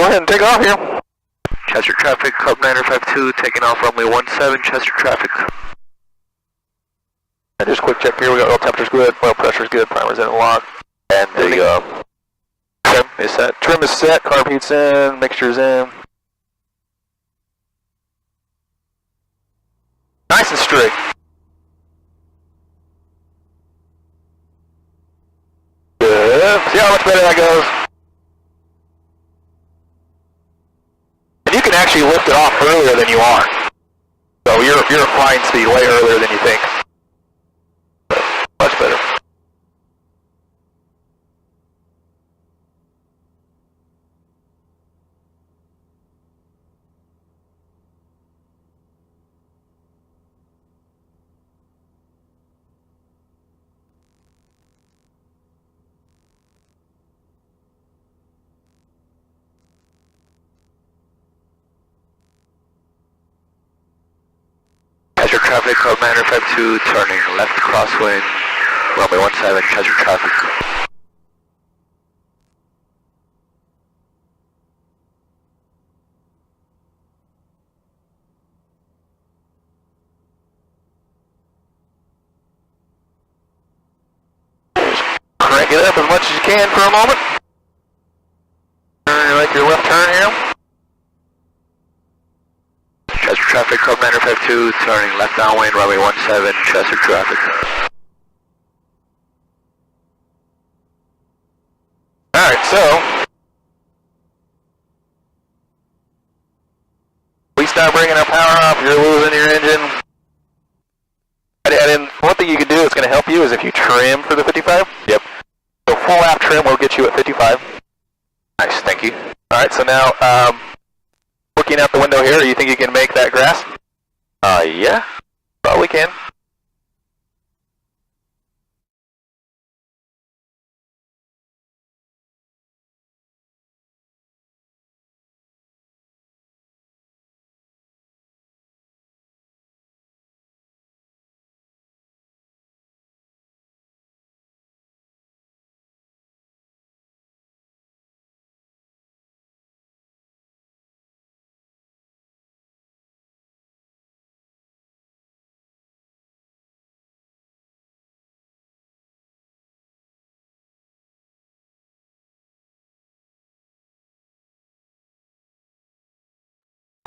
ahead and take off here. Chester traffic, Hub 952, taking off runway 17, Chester traffic. And just quick check here, we got oil temperature's good, oil pressure's good, primer's in and locked. And the trim is set. Trim is set, carb heat's in, mixture's in. Nice and straight. Good. See how much better that goes? And you can actually lift it off earlier than you are. So you're at flying speed way earlier than you think. Much better. Chester traffic, Hub 952, turning left crosswind, runway 17, Chester traffic. Crank it up as much as you can for a moment. Make your left turn here. Chester traffic, Hub 952, turning left downwind, runway 17, Chester traffic. Alright, so we start bringing our power up, you're losing your engine. And one thing you can do that's going to help you is if you trim for the 55. Yep. So full lap trim will get you at 55. Nice, thank you. Alright, so now, looking out the window here, you think you can make that grass? Yeah, probably can.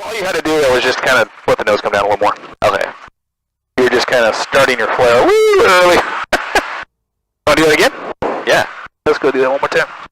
All you had to do was just kind of let the nose come down a little more. Okay. You were just kind of starting your flare woo early. Want to do it again? Yeah. Let's go do that one more time.